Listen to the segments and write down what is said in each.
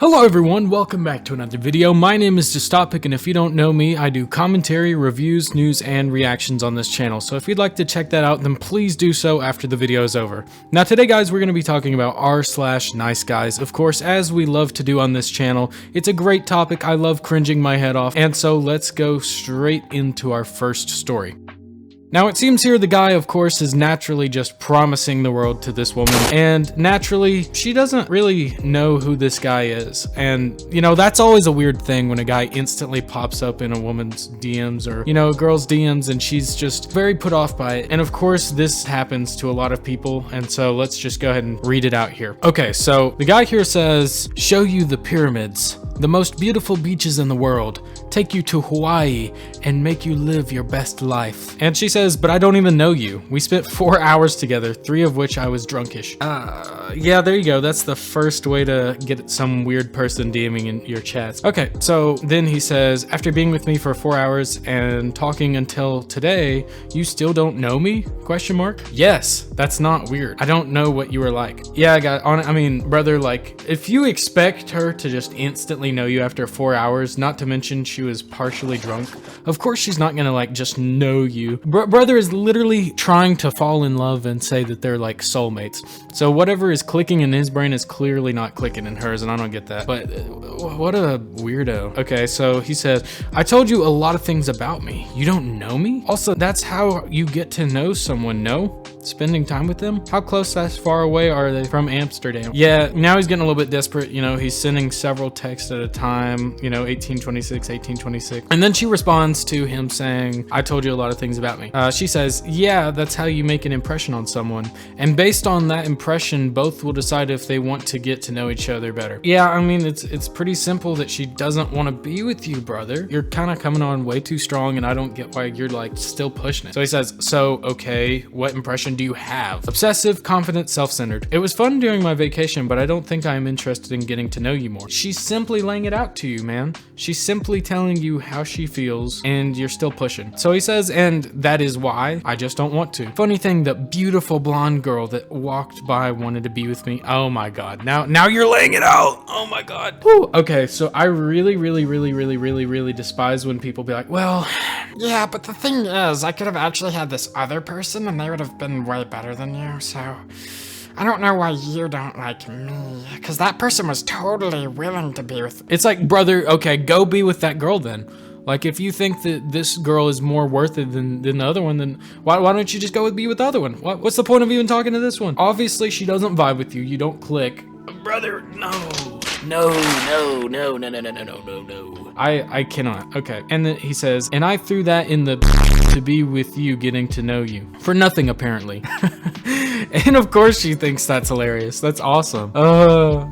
Hello everyone, welcome back to another video. My name is Dystopic, and if you don't know me, I do commentary, reviews, news, and reactions on this channel. So if you'd like to check that out, then please do so after the video is over. Now today guys, we're going to be talking about r/NICEGUYS. Of course, as we love to do on this channel, it's a great topic. I love cringing my head off. And so let's go straight into our first story. Now it seems here the guy, of course, is naturally just promising the world to this woman, and naturally, she doesn't really know who this guy is. And, you know, that's always a weird thing when a guy instantly pops up in a woman's DMs or, you know, a girl's DMs, and she's just very put off by it. And of course, this happens to a lot of people, and so let's just go ahead and read it out here. Okay, so the guy here says, "Show you the pyramids, the most beautiful beaches in the world, take you to Hawaii, and make you live your best life." And she says, "But I don't even know you. We spent 4 hours together, 3 of which I was drunkish." Yeah, there you go. That's the first way to get some weird person DMing in your chats. Okay, so then he says, "After being with me for 4 hours and talking until today, you still don't know me? Question mark. Yes, that's not weird. I don't know what you were like." Yeah, I mean, brother, like, if you expect her to just instantly know you after 4 hours, not to mention she was partially drunk, of course she's not gonna like just know you. Brother is literally trying to fall in love and say that they're like soulmates. So whatever is clicking in his brain is clearly not clicking in hers, and I don't get that. But what a weirdo. Okay, so he says, "I told you a lot of things about me. You don't know me? Also, that's how you get to know someone, no? Spending time with them? How close, as far away are they from Amsterdam?" Yeah, now he's getting a little bit desperate. You know, he's sending several texts at a time, you know, 1826, 1826. And then she responds to him saying, "I told you a lot of things about me." She says, "Yeah, that's how you make an impression on someone. And based on that impression, both will decide if they want to get to know each other better." Yeah, I mean, it's pretty simple that she doesn't want to be with you, brother. You're kind of coming on way too strong, and I don't get why you're like still pushing it. So he says, "So, okay, what impression do you have?" "Obsessive, confident, self-centered. It was fun during my vacation, but I don't think I am interested in getting to know you more." She's simply laying it out to you, man. She's simply telling you how she feels, and you're still pushing. So he says, "And that is why I just don't want to. Funny thing, the beautiful blonde girl that walked by wanted to be with me." Oh my god. Now you're laying it out. Oh my god. Whew. Okay, so I really despise when people be like, "Well, yeah, but the thing is, I could have actually had this other person and they would have been way better than you, so I don't know why you don't like me, because that person was totally willing to be with me." It's like, brother, okay, go be with that girl then. Like, if you think that this girl is more worth it than the other one, then why don't you just go be with the other one? What's the point of even talking to this one? Obviously, she doesn't vibe with you. You don't click. Brother, no. I cannot. Okay. And then he says, "And I threw that in the to be with you, getting to know you. For nothing, apparently." And of course she thinks that's hilarious. That's awesome.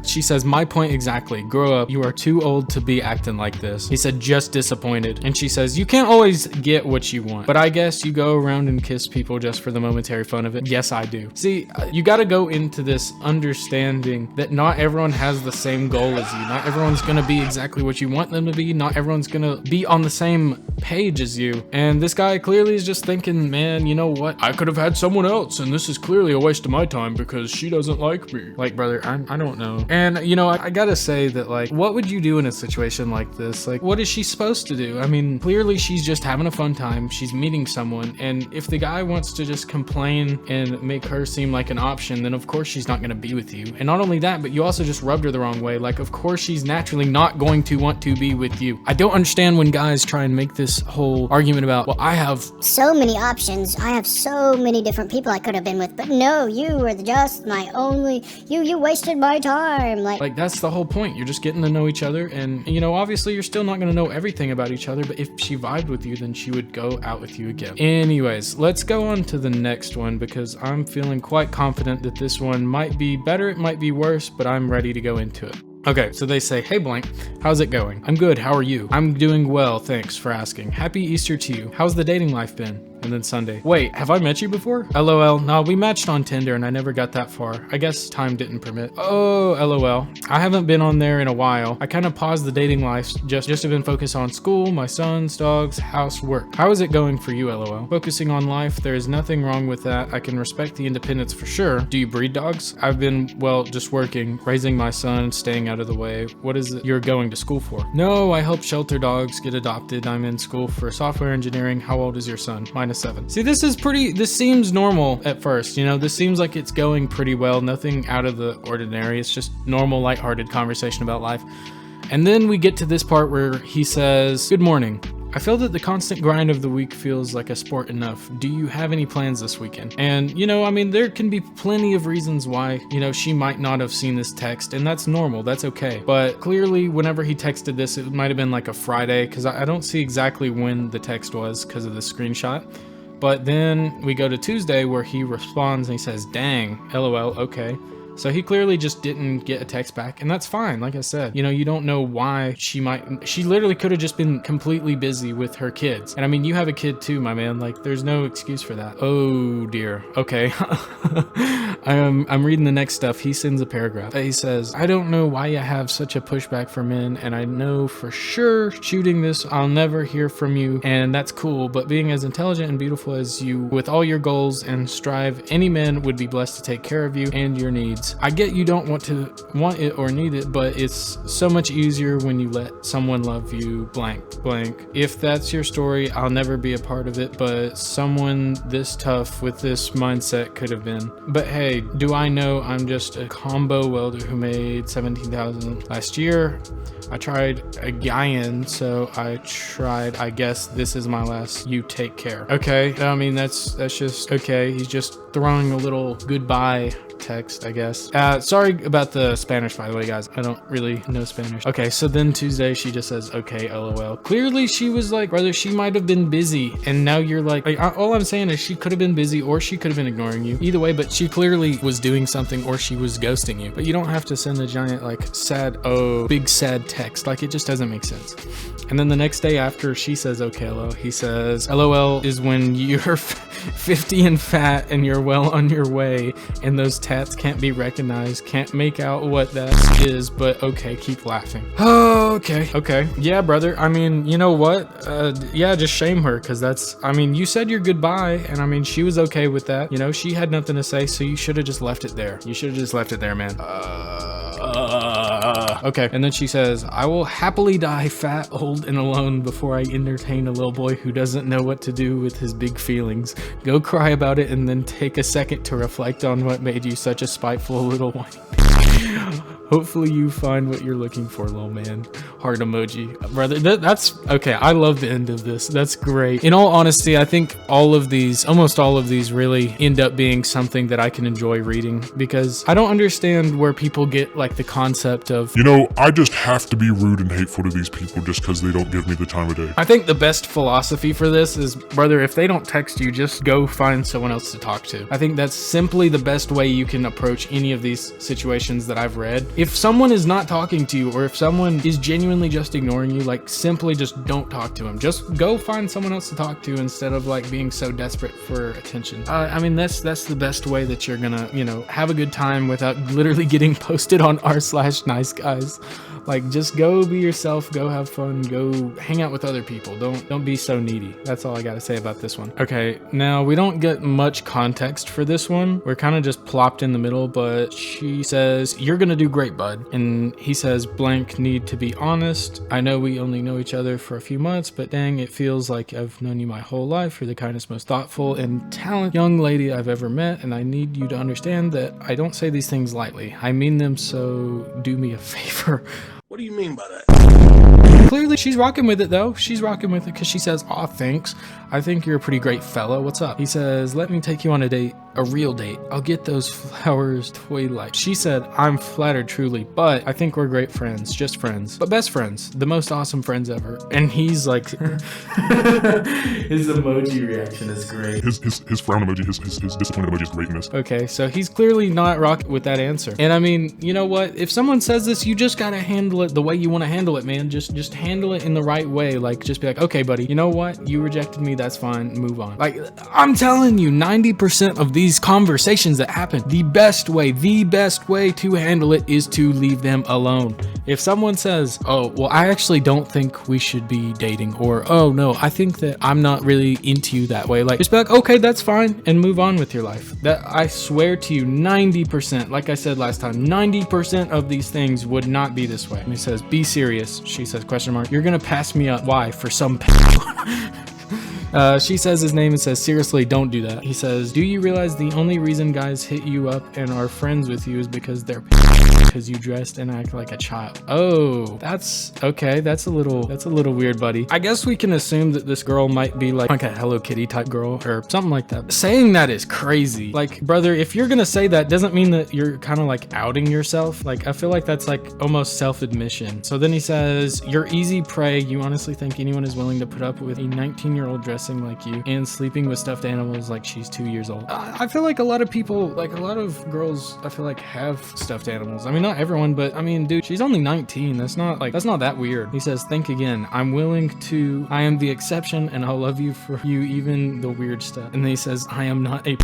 She says, "My point exactly. Grow up. You are too old to be acting like this." He said, "Just disappointed." And she says, "You can't always get what you want, but I guess you go around and kiss people just for the momentary fun of it." Yes, I do. See, you got to go into this understanding that not everyone has the same goal as you. Not everyone's going to be exactly what you want them to be. Not everyone's going to be on the same page as you. And this guy clearly is just thinking, "Man, you know what? I could have had someone else, and this is clearly a waste of my time because she doesn't like me." Like, brother, I don't know. And, you know, I gotta say that, like, what would you do in a situation like this? Like, what is she supposed to do? I mean, clearly she's just having a fun time. She's meeting someone. And if the guy wants to just complain and make her seem like an option, then of course she's not going to be with you. And not only that, but you also just rubbed her the wrong way. Like, of course she's naturally not going to want to be with you. I don't understand when guys try and make this whole argument about, "Well, I have so many options. I have so many different people I could have been with, but no, you were just my only, you wasted my time." Like that's the whole point. You're just getting to know each other, and, you know, obviously you're still not going to know everything about each other, but if she vibed with you, then she would go out with you again. Anyways, let's go on to the next one, because I'm feeling quite confident that this one might be better, it might be worse, but I'm ready to go into it. Okay, so they say, "Hey blank, how's it going? I'm good, how are you?" "I'm doing well, thanks for asking. Happy Easter to you. How's the dating life been?" And then Sunday. Wait, have I met you before? LOL. No, we matched on Tinder and I never got that far. I guess time didn't permit. Oh, LOL. I haven't been on there in a while. I kind of paused the dating life just to been focused on school, my sons, dogs, house, work. How is it going for you, LOL? Focusing on life, there is nothing wrong with that. I can respect the independence for sure. Do you breed dogs? I've been, well, just working, raising my son, staying out of the way. What is it you're going to school for? No, I help shelter dogs get adopted. I'm in school for software engineering. How old is your son? -7. See, this seems normal at first, you know, this seems like it's going pretty well, nothing out of the ordinary. It's just normal, lighthearted conversation about life. And then we get to this part where he says, good morning. I feel that the constant grind of the week feels like a sport enough. Do you have any plans this weekend? And, you know, I mean, there can be plenty of reasons why, you know, she might not have seen this text, and that's normal, that's okay. But clearly, whenever he texted this, it might have been like a Friday, because I don't see exactly when the text was because of the screenshot. But then we go to Tuesday where he responds and he says, dang, LOL, okay. So he clearly just didn't get a text back, and that's fine. Like I said, you know, you don't know why she literally could have just been completely busy with her kids. And I mean, you have a kid too, my man. Like, there's no excuse for that. Oh dear. Okay. I'm reading the next stuff. He sends a paragraph. He says, I don't know why you have such a pushback for men, and I know for sure shooting this, I'll never hear from you, and that's cool, but being as intelligent and beautiful as you, with all your goals and strive, any man would be blessed to take care of you and your needs. I get you don't want it or need it, but it's so much easier when you let someone love you, blank, blank. If that's your story, I'll never be a part of it, but someone this tough with this mindset could have been. But hey, do I know I'm just a combo welder who made 17,000 last year? I tried again, so I guess this is my last. You take care. Okay, I mean, that's just okay. He's just throwing a little goodbye text, I guess. Sorry about the Spanish, by the way, guys. I don't really know Spanish. Okay, so then Tuesday, she just says, okay, LOL. Clearly, she was like, brother, she might have been busy, and now you're like all I'm saying is she could have been busy, or she could have been ignoring you. Either way, but she clearly was doing something, or she was ghosting you. But you don't have to send a giant, like, sad, big sad text. Like, it just doesn't make sense. And then the next day after she says, okay, LOL, he says, LOL is when you're 50 and fat and you're well on your way, and those tats can't be recognized. Can't make out what that is, but okay, keep laughing. Oh, okay. Yeah, brother. I mean, you know what? Yeah, just shame her, because that's, I mean, you said your goodbye, and I mean, she was okay with that. You know, she had nothing to say, so you should have just left it there. You should have just left it there, man. Okay, and then she says, I will happily die fat, old, and alone before I entertain a little boy who doesn't know what to do with his big feelings. Go cry about it and then take a second to reflect on what made you such a spiteful little whiny. Hopefully you find what you're looking for, little man. Heart emoji. Brother, that's okay. I love the end of this. That's great. In all honesty, I think almost all of these really end up being something that I can enjoy reading, because I don't understand where people get like the concept of, you know, I just have to be rude and hateful to these people just because they don't give me the time of day. I think the best philosophy for this is, brother, if they don't text you, just go find someone else to talk to. I think that's simply the best way you can approach any of these situations that I've read. If someone is not talking to you, or if someone is genuinely just ignoring you, like, simply just don't talk to them. Just go find someone else to talk to instead of like being so desperate for attention. I mean, that's the best way that you're gonna, you know, have a good time without literally getting posted on r/NICEGUYS. Like, just go be yourself, go have fun, go hang out with other people. Don't be so needy. That's all I gotta say about this one. Okay, now we don't get much context for this one. We're kind of just plopped in the middle, but she says, you're gonna do great, bud. And he says, blank, need to be honest. I know we only know each other for a few months, but dang, it feels like I've known you my whole life. You're the kindest, most thoughtful and talented young lady I've ever met, and I need you to understand that I don't say these things lightly. I mean them, so do me a favor. What do you mean by that? Clearly, she's rocking with it, though. She's rocking with it because she says, aw, thanks. I think you're a pretty great fella. What's up? He says, let me take you on a date. a real date. I'll get those flowers twilight. She said, I'm flattered truly, but I think we're great friends, just friends, but best friends, the most awesome friends ever. And he's like, his emoji reaction is great. His frown emoji, his disappointed emoji is greatness. Okay, so he's clearly not rocking with that answer. And I mean, you know what? If someone says this, you just gotta handle it the way you want to handle it, man. Just handle it in the right way. Like, just be like, okay, buddy, you know what? You rejected me, that's fine, move on. Like, I'm telling you, 90% of these conversations that happen, the best way to handle it is to leave them alone. If someone says, oh, well, I actually don't think we should be dating, or, oh no, I think that I'm not really into you that way, like, just be like, okay, that's fine, and move on with your life. That, I swear to you, 90%, like I said last time, 90% of these things would not be this way. And he says, be serious. She says, question mark, you're gonna pass me up. Why? For some she says his name and says, seriously, don't do that. He says, do you realize the only reason guys hit you up and are friends with you is because they're because you dressed and act like a child? Oh, that's okay. That's a little weird, buddy. I guess we can assume that this girl might be like a Hello Kitty type girl or something like that. Saying that is crazy. Like, brother, if you're gonna say that, doesn't mean that you're kind of like outing yourself. Like, I feel like that's like almost self-admission. So then he says, you're easy prey. You honestly think anyone is willing to put up with a 19-year-old dressing like you and sleeping with stuffed animals like she's 2 years old? I feel like a lot of people, like a lot of girls, I feel like have stuffed animals. I mean, not everyone, but I mean, dude, she's only 19. That's not that weird. He says, think again. I am the exception and I'll love you for you, even the weird stuff. And then he says, I am not a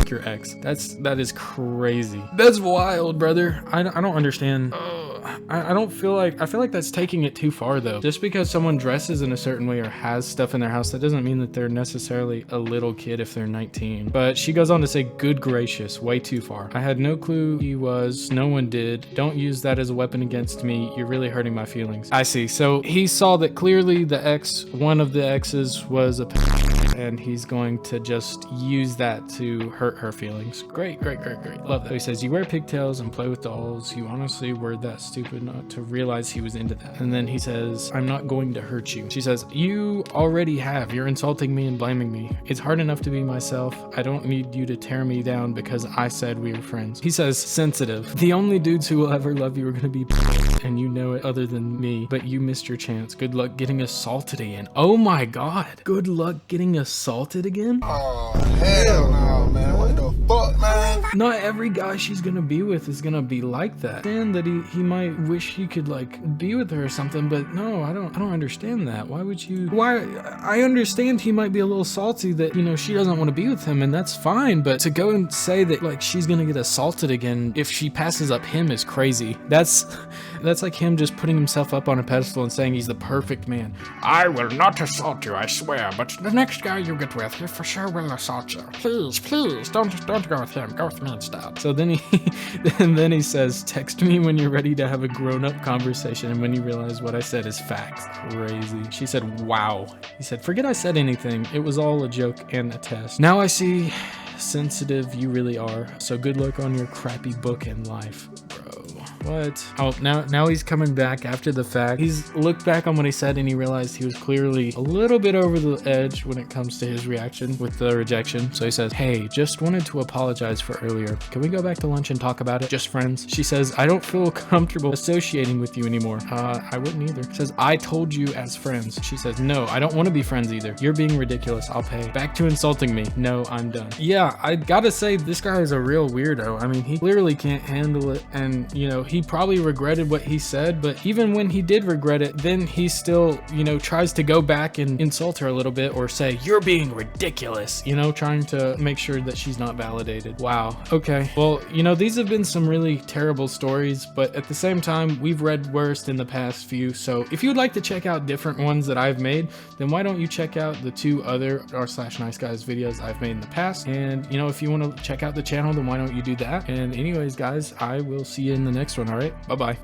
your ex. That is crazy. That's wild, brother. I don't understand. I feel like that's taking it too far though. Just because someone dresses in a certain way or has stuff in their house, that doesn't mean that they're necessarily a little kid if they're 19. But she goes on to say, good gracious, way too far. I had no clue he was. No one did. Don't use that as a weapon against me. You're really hurting my feelings. I see. So he saw that clearly one of the exes was a and he's going to just use that to hurt her feelings. Great. Love that. So he says, you wear pigtails and play with dolls. You honestly were that stupid not to realize he was into that. And then he says, I'm not going to hurt you. She says, you already have. You're insulting me and blaming me. It's hard enough to be myself. I don't need you to tear me down because I said we were friends. He says, sensitive. The only dudes who will ever love you are gonna be and you know it other than me, but you missed your chance. Good luck getting assaulted again. Oh my God. Good luck getting assaulted again? Oh, hell no, man. What the fuck, man? Not every guy she's gonna be with is gonna be like that. And that he might wish he could like be with her or something, but no, I don't understand that. Why would you? I understand he might be a little salty that, you know, she doesn't want to be with him, and that's fine, but to go and say that like she's gonna get assaulted again if she passes up him is crazy. That's like him just putting himself up on a pedestal and saying he's the perfect man. I will not assault you, I swear, but the next guy you get with, he for sure will assault you. Please, don't go with him. Go with me instead. So then he says, text me when you're ready to have a grown-up conversation and when you realize what I said is facts. Crazy. She said, wow. He said, forget I said anything. It was all a joke and a test. Now I see sensitive you really are. So good luck on your crappy book in life, bro. What? Oh, now he's coming back after the fact. He's looked back on what he said and he realized he was clearly a little bit over the edge when it comes to his reaction with the rejection. So he says, hey, just wanted to apologize for earlier. Can we go back to lunch and talk about it? Just friends. She says, I don't feel comfortable associating with you anymore. I wouldn't either. He says, I told you as friends. She says, no, I don't want to be friends either. You're being ridiculous. I'll pay. Back to insulting me. No, I'm done. Yeah, I gotta say, this guy is a real weirdo. I mean, he clearly can't handle it, and, you know, he probably regretted what he said, but even when he did regret it, then he still, you know, tries to go back and insult her a little bit or say, you're being ridiculous, you know, trying to make sure that she's not validated. Wow. Okay. Well, you know, these have been some really terrible stories, but at the same time, we've read worse in the past few. So if you'd like to check out different ones that I've made, then why don't you check out the 2 other r/NiceGuys videos I've made in the past? And, you know, if you want to check out the channel, then why don't you do that? And anyways, guys, I will see you in the next one. All right. Bye-bye.